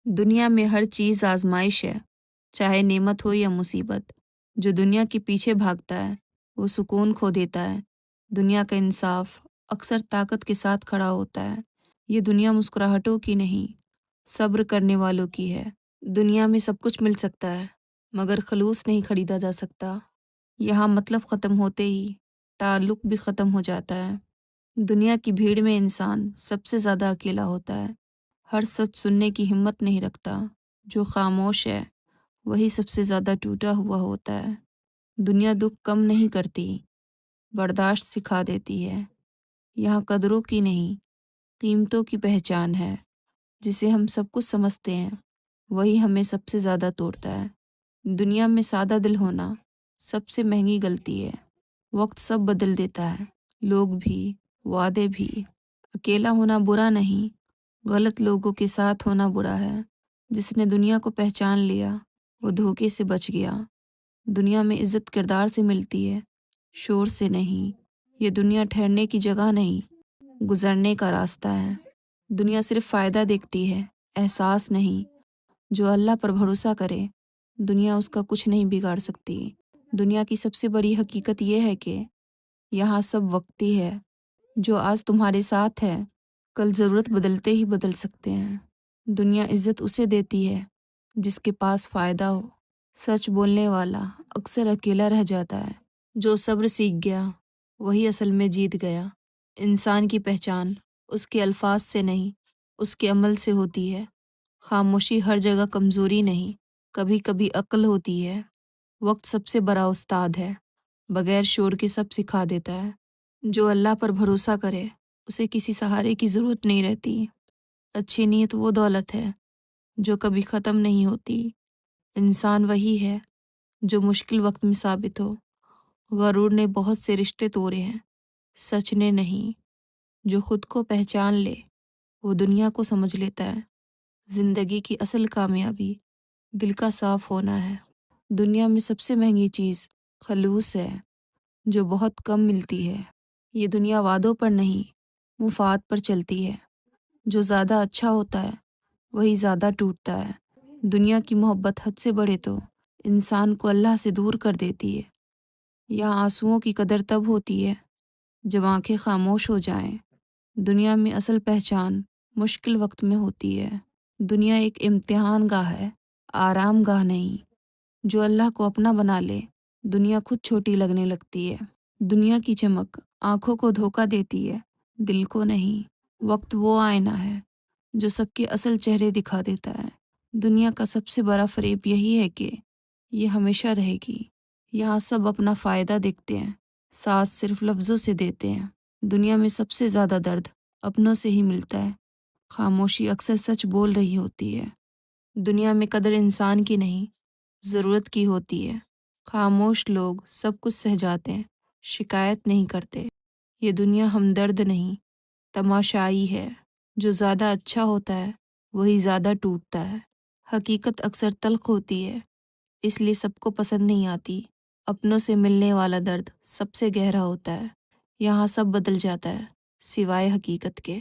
دنیا میں ہر چیز آزمائش ہے، چاہے نعمت ہو یا مصیبت۔ جو دنیا کے پیچھے بھاگتا ہے وہ سکون کھو دیتا ہے۔ دنیا کا انصاف اکثر طاقت کے ساتھ کھڑا ہوتا ہے۔ یہ دنیا مسکراہٹوں کی نہیں، صبر کرنے والوں کی ہے۔ دنیا میں سب کچھ مل سکتا ہے مگر خلوص نہیں خریدا جا سکتا۔ یہاں مطلب ختم ہوتے ہی تعلق بھی ختم ہو جاتا ہے۔ دنیا کی بھیڑ میں انسان سب سے زیادہ اکیلا ہوتا ہے۔ ہر سچ سننے کی ہمت نہیں رکھتا۔ جو خاموش ہے وہی سب سے زیادہ ٹوٹا ہوا ہوتا ہے۔ دنیا دکھ کم نہیں کرتی، برداشت سکھا دیتی ہے۔ یہاں قدروں کی نہیں، قیمتوں کی پہچان ہے۔ جسے ہم سب کچھ سمجھتے ہیں وہی ہمیں سب سے زیادہ توڑتا ہے۔ دنیا میں سادہ دل ہونا سب سے مہنگی غلطی ہے۔ وقت سب بدل دیتا ہے، لوگ بھی، وعدے بھی۔ اکیلا ہونا برا نہیں، غلط لوگوں کے ساتھ ہونا برا ہے۔ جس نے دنیا کو پہچان لیا وہ دھوکے سے بچ گیا۔ دنیا میں عزت کردار سے ملتی ہے، شور سے نہیں۔ یہ دنیا ٹھہرنے کی جگہ نہیں، گزرنے کا راستہ ہے۔ دنیا صرف فائدہ دیکھتی ہے، احساس نہیں۔ جو اللہ پر بھروسہ کرے دنیا اس کا کچھ نہیں بگاڑ سکتی۔ دنیا کی سب سے بڑی حقیقت یہ ہے کہ یہاں سب وقتی ہے۔ جو آج تمہارے ساتھ ہے کل ضرورت بدلتے ہی بدل سکتے ہیں۔ دنیا عزت اسے دیتی ہے جس کے پاس فائدہ ہو۔ سچ بولنے والا اکثر اکیلا رہ جاتا ہے۔ جو صبر سیکھ گیا وہی اصل میں جیت گیا۔ انسان کی پہچان اس کے الفاظ سے نہیں، اس کے عمل سے ہوتی ہے۔ خاموشی ہر جگہ کمزوری نہیں، کبھی کبھی عقل ہوتی ہے۔ وقت سب سے بڑا استاد ہے، بغیر شور کے سب سکھا دیتا ہے۔ جو اللہ پر بھروسہ کرے اسے کسی سہارے کی ضرورت نہیں رہتی۔ اچھی نیت وہ دولت ہے جو کبھی ختم نہیں ہوتی۔ انسان وہی ہے جو مشکل وقت میں ثابت ہو۔ غرور نے بہت سے رشتے توڑے ہیں، سچ نے نہیں۔ جو خود کو پہچان لے وہ دنیا کو سمجھ لیتا ہے۔ زندگی کی اصل کامیابی دل کا صاف ہونا ہے۔ دنیا میں سب سے مہنگی چیز خلوص ہے جو بہت کم ملتی ہے۔ یہ دنیا وعدوں پر نہیں، مفاد پر چلتی ہے۔ جو زیادہ اچھا ہوتا ہے وہی زیادہ ٹوٹتا ہے۔ دنیا کی محبت حد سے بڑھے تو انسان کو اللہ سے دور کر دیتی ہے۔ یہاں آنسوؤں کی قدر تب ہوتی ہے جب آنکھیں خاموش ہو جائیں۔ دنیا میں اصل پہچان مشکل وقت میں ہوتی ہے۔ دنیا ایک امتحان گاہ ہے، آرام گاہ نہیں۔ جو اللہ کو اپنا بنا لے دنیا خود چھوٹی لگنے لگتی ہے۔ دنیا کی چمک آنکھوں کو دھوکہ دیتی ہے، دل کو نہیں۔ وقت وہ آئینہ ہے جو سب کے اصل چہرے دکھا دیتا ہے۔ دنیا کا سب سے بڑا فریب یہی ہے کہ یہ ہمیشہ رہے گی۔ یہاں سب اپنا فائدہ دیکھتے ہیں، ساتھ صرف لفظوں سے دیتے ہیں۔ دنیا میں سب سے زیادہ درد اپنوں سے ہی ملتا ہے۔ خاموشی اکثر سچ بول رہی ہوتی ہے۔ دنیا میں قدر انسان کی نہیں، ضرورت کی ہوتی ہے۔ خاموش لوگ سب کچھ سہ جاتے ہیں، شکایت نہیں کرتے۔ یہ دنیا ہمدرد نہیں، تماشائی ہے۔ جو زیادہ اچھا ہوتا ہے وہی زیادہ ٹوٹتا ہے۔ حقیقت اکثر تلخ ہوتی ہے، اس لیے سب کو پسند نہیں آتی۔ اپنوں سے ملنے والا درد سب سے گہرا ہوتا ہے۔ یہاں سب بدل جاتا ہے سوائے حقیقت کے۔